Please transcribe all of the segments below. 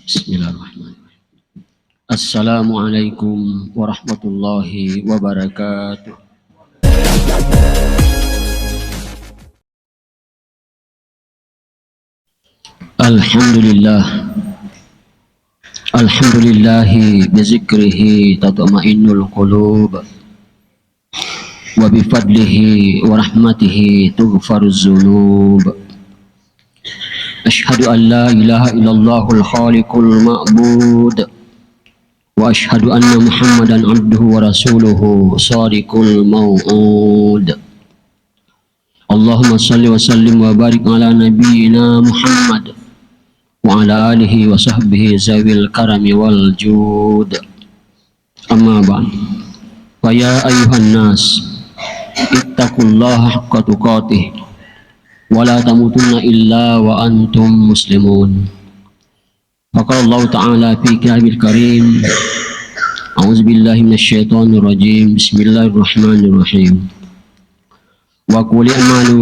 Bismillahirrahmanirrahim. Assalamualaikum warahmatullahi wabarakatuh. Alhamdulillah. Alhamdulillahi bizikrihi tatma'innul qulub wa bifadlihi wa rahmatihi tughfaruz dzunub. Ashhadu an la ilaha illallahul khaliqul ma'bud wa ashhadu anna Muhammadan abduhu wa rasuluhu shadiqul mau'ud. Allahumma salli wa sallim wa barik ala nabiyyina Muhammad wa ala alihi wa sahbihi zawil karami wal jud. Amma ba'd. Wa ya ayyuhan nas ittaqullaha haqqa tuqatih wa la tamutunna illa wa antum muslimun. Faqala Allah Ta'ala fi kitabil karim, a'udzu billahi minasyaitonir rajim, bismillahirrahmanirrahim. Wa qul i'malu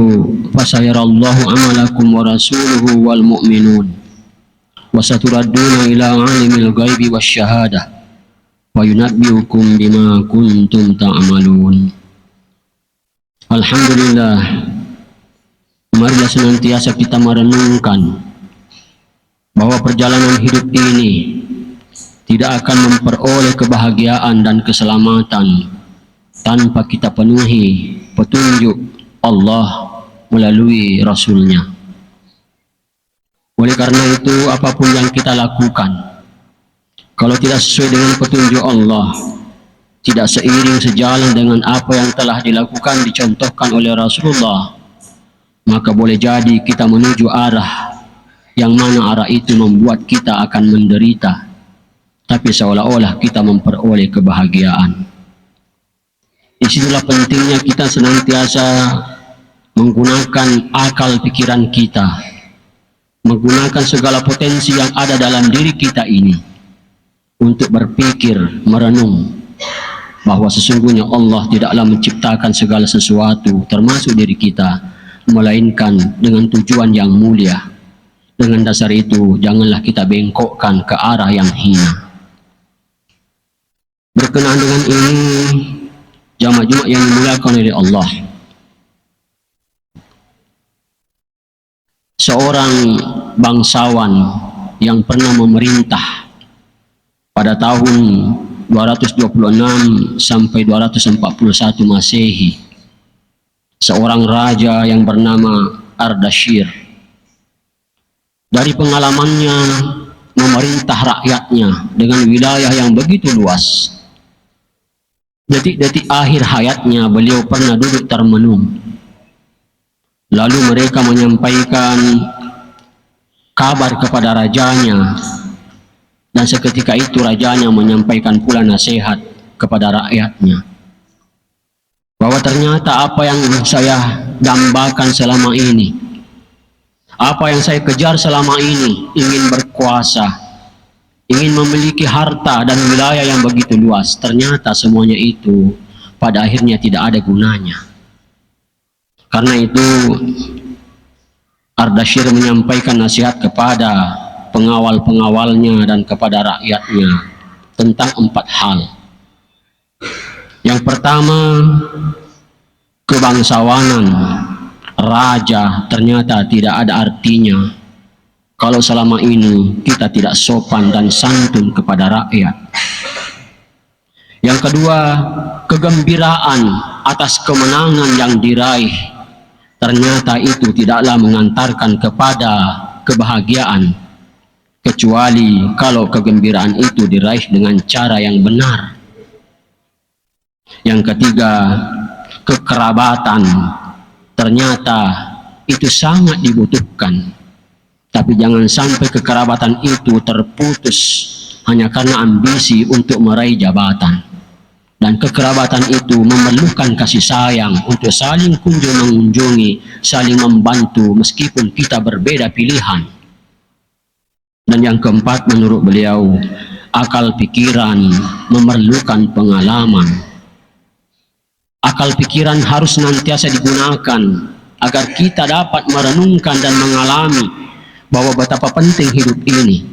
fasayarallahu amalakum wa rasuluhu wal mu'minun wa saturadduna ila 'alimil ghaibi wasyahadah wa yunabbi'ukum bima kuntum ta'malun. Alhamdulillah, marilah senantiasa kita merenungkan bahwa perjalanan hidup ini tidak akan memperoleh kebahagiaan dan keselamatan tanpa kita penuhi petunjuk Allah melalui Rasul-Nya. Oleh karena itu, apapun yang kita lakukan, kalau tidak sesuai dengan petunjuk Allah, tidak seiring sejalan dengan apa yang telah dilakukan, dicontohkan oleh Rasulullah, maka boleh jadi kita menuju arah yang mana arah itu membuat kita akan menderita, tapi seolah-olah kita memperoleh kebahagiaan. Disitulah pentingnya kita senantiasa menggunakan akal pikiran kita, menggunakan segala potensi yang ada dalam diri kita ini untuk berpikir, merenung bahwa sesungguhnya Allah tidaklah menciptakan segala sesuatu termasuk diri kita melainkan dengan tujuan yang mulia. Dengan dasar itu, janganlah kita bengkokkan ke arah yang hina. Berkenaan dengan ini, jamaah Jumat yang dimuliakan oleh Allah, seorang bangsawan yang pernah memerintah pada tahun 226 sampai 241 Masehi, seorang raja yang bernama Ardashir. Dari pengalamannya memerintah rakyatnya dengan wilayah yang begitu luas, detik-detik akhir hayatnya beliau pernah duduk termenung. Lalu mereka menyampaikan kabar kepada rajanya, dan seketika itu rajanya menyampaikan pula nasihat kepada rakyatnya bahwa ternyata apa yang saya dambakan selama ini, apa yang saya kejar selama ini, ingin berkuasa, ingin memiliki harta dan wilayah yang begitu luas, ternyata semuanya itu pada akhirnya tidak ada gunanya. Karena itu Ardashir menyampaikan nasihat kepada pengawal-pengawalnya dan kepada rakyatnya tentang 4 hal. Yang pertama, kebangsawanan raja ternyata tidak ada artinya kalau selama ini kita tidak sopan dan santun kepada rakyat. Yang kedua, kegembiraan atas kemenangan yang diraih ternyata itu tidaklah mengantarkan kepada kebahagiaan, kecuali kalau kegembiraan itu diraih dengan cara yang benar. Yang ketiga, kekerabatan ternyata itu sangat dibutuhkan, tapi jangan sampai kekerabatan itu terputus hanya karena ambisi untuk meraih jabatan. Dan kekerabatan itu memerlukan kasih sayang untuk saling mengunjungi, saling membantu meskipun kita berbeda pilihan. Dan yang keempat, menurut beliau, akal pikiran memerlukan pengalaman. Akal pikiran harus senantiasa digunakan agar kita dapat merenungkan dan mengalami bahwa betapa penting hidup ini.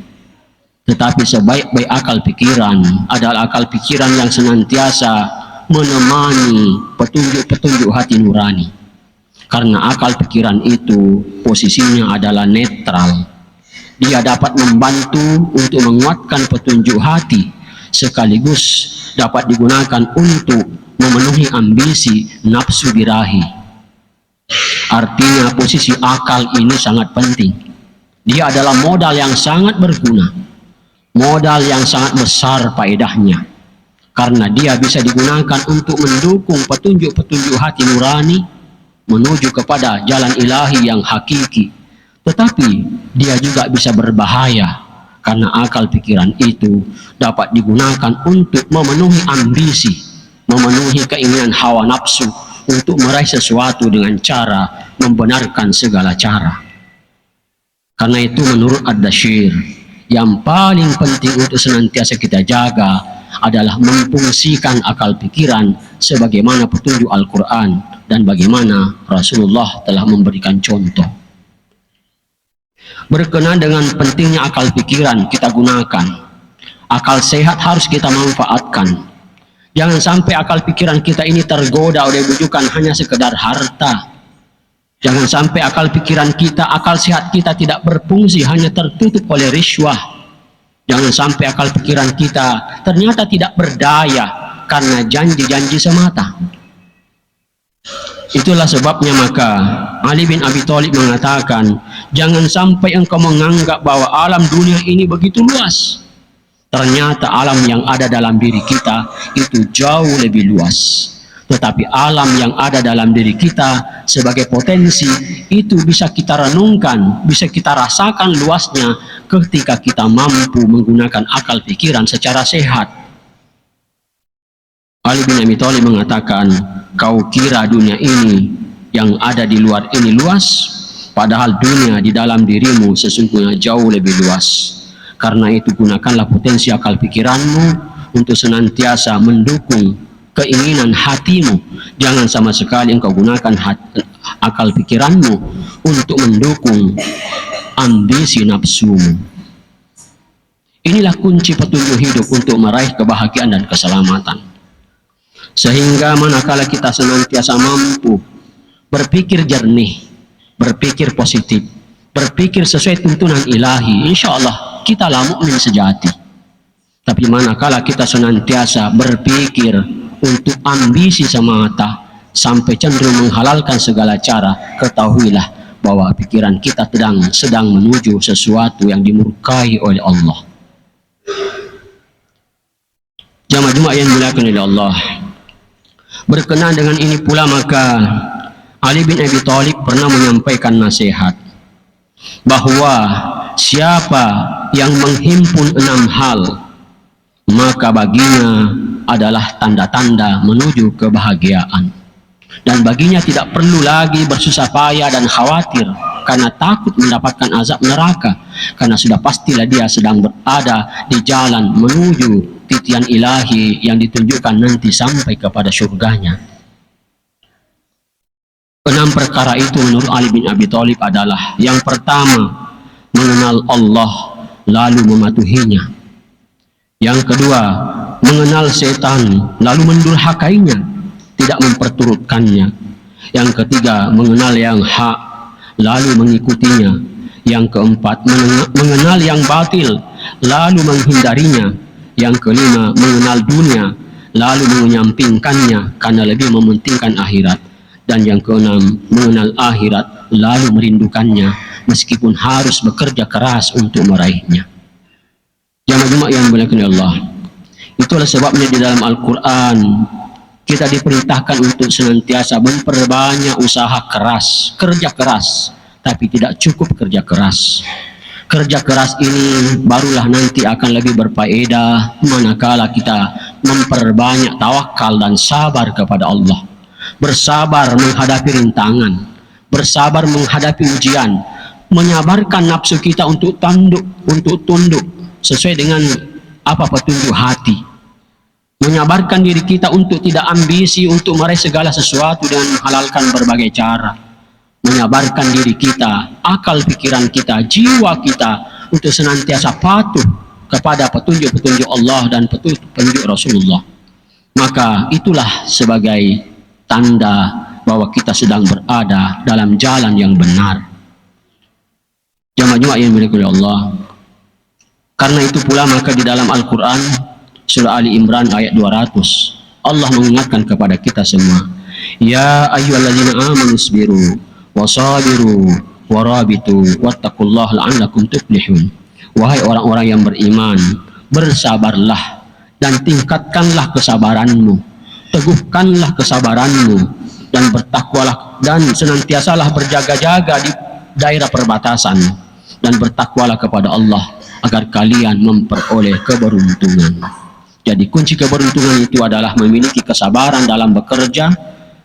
Tetapi sebaik-baik akal pikiran adalah akal pikiran yang senantiasa menemani petunjuk-petunjuk hati nurani. Karena akal pikiran itu posisinya adalah netral. Dia dapat membantu untuk menguatkan petunjuk hati, sekaligus dapat digunakan untuk memenuhi ambisi nafsu birahi. Artinya posisi akal ini sangat penting. Dia adalah modal yang sangat berguna, modal yang sangat besar faedahnya, karena dia bisa digunakan untuk mendukung petunjuk-petunjuk hati nurani menuju kepada jalan ilahi yang hakiki. Tetapi dia juga bisa berbahaya, karena akal pikiran itu dapat digunakan untuk memenuhi ambisi, memenuhi keinginan hawa nafsu, untuk meraih sesuatu dengan cara membenarkan segala cara. Karena itu menurut Ad-Dashir, yang paling penting untuk senantiasa kita jaga adalah memfungsikan akal pikiran sebagaimana petunjuk Al-Quran dan bagaimana Rasulullah telah memberikan contoh. Berkenaan dengan pentingnya akal pikiran kita gunakan, akal sehat harus kita manfaatkan. Jangan sampai akal pikiran kita ini tergoda oleh bujukan hanya sekedar harta. Jangan sampai akal pikiran kita, akal sehat kita tidak berfungsi hanya tertutup oleh riswah. Jangan sampai akal pikiran kita ternyata tidak berdaya karena janji-janji semata. Itulah sebabnya maka Ali bin Abi Thalib mengatakan, jangan sampai engkau menganggap bahwa alam dunia ini begitu luas. Ternyata alam yang ada dalam diri kita itu jauh lebih luas. Tetapi alam yang ada dalam diri kita sebagai potensi itu bisa kita renungkan, bisa kita rasakan luasnya ketika kita mampu menggunakan akal pikiran secara sehat. Ali bin Abi Thalib mengatakan, kau kira dunia ini yang ada di luar ini luas, padahal dunia di dalam dirimu sesungguhnya jauh lebih luas. Karena itu gunakanlah potensi akal pikiranmu untuk senantiasa mendukung keinginan hatimu. Jangan sama sekali engkau gunakan akal pikiranmu untuk mendukung ambisi nafsumu. Inilah kunci petunjuk hidup untuk meraih kebahagiaan dan keselamatan. Sehingga manakala kita senantiasa mampu berpikir jernih, berpikir positif, berpikir sesuai tuntunan ilahi, insya Allah kitalah mukmin sejati. Tapi manakala kita senantiasa berpikir untuk ambisi semata sampai cenderung menghalalkan segala cara, ketahuilah bahwa pikiran kita sedang menuju sesuatu yang dimurkai oleh Allah. Jamaah yang dimuliakan oleh Allah, berkenaan dengan ini pula maka Ali bin Abi Thalib pernah menyampaikan nasihat bahwa siapa yang menghimpun 6 hal maka baginya adalah tanda-tanda menuju kebahagiaan, dan baginya tidak perlu lagi bersusah payah dan khawatir karena takut mendapatkan azab neraka, karena sudah pastilah dia sedang berada di jalan menuju titian ilahi yang ditunjukkan nanti sampai kepada surganya. 6 perkara itu menurut Ali bin Abi Thalib adalah: yang pertama, mengenal Allah lalu mematuhinya. Yang kedua, mengenal setan lalu mendurhakainya, tidak memperturutkannya. Yang ketiga, mengenal yang hak lalu mengikutinya. Yang keempat, mengenal yang batil lalu menghindarinya. Yang kelima, mengenal dunia lalu menyampingkannya karena lebih mementingkan akhirat. Dan yang keenam, mengenal akhirat lalu merindukannya meskipun harus bekerja keras untuk meraihnya. Jamaah yang dimuliakan Allah, itulah sebabnya di dalam Al-Quran kita diperintahkan untuk senantiasa memperbanyak usaha keras, kerja keras, tapi tidak cukup kerja keras. Kerja keras ini barulah nanti akan lebih berfaedah manakala kita memperbanyak tawakal dan sabar kepada Allah. Bersabar menghadapi rintangan, bersabar menghadapi ujian, menyabarkan nafsu kita untuk tunduk sesuai dengan apa petunjuk hati, menyabarkan diri kita untuk tidak ambisi untuk meraih segala sesuatu dengan menghalalkan berbagai cara, menyabarkan diri kita, akal pikiran kita, jiwa kita untuk senantiasa patuh kepada petunjuk-petunjuk Allah dan petunjuk Rasulullah, maka itulah sebagai tanda bahwa kita sedang berada dalam jalan yang benar. Jamaah yang dimuliakan oleh Allah. Karena itu pula maka di dalam Al-Quran surah Ali Imran ayat 200 Allah mengingatkan kepada kita semua, ya ayyuhalladzina amanu isbiru wasabiru warabitu wattaqullaha la'allakum tuflihun. Wahai orang-orang yang beriman, bersabarlah dan tingkatkanlah kesabaranmu, teguhkanlah kesabaranmu, dan bertakwalah dan senantiasalah berjaga-jaga di daerah perbatasan, dan bertakwalah kepada Allah agar kalian memperoleh keberuntungan. Jadi kunci keberuntungan itu adalah memiliki kesabaran dalam bekerja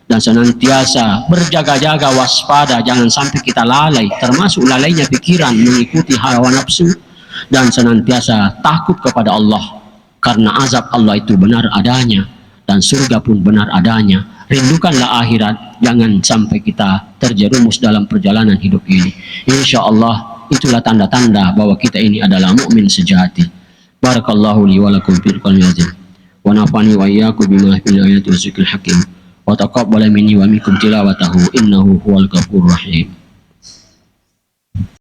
dan senantiasa berjaga-jaga, waspada, jangan sampai kita lalai, termasuk lalainya pikiran mengikuti hawa nafsu, dan senantiasa takut kepada Allah karena azab Allah itu benar adanya dan surga pun benar adanya. Rindukanlah akhirat, jangan sampai kita terjerumus dalam perjalanan hidup ini. Insya Allah itulah tanda-tanda bahwa kita ini adalah mukmin sejati. Barakallahu li wa lakum fil Qur'anil azim wa nafani wa iyyakum bima fil ayati wa zikril hakim wa taqabbala minni wa minkum tilawatahu innahu huwal ghafurur rahim.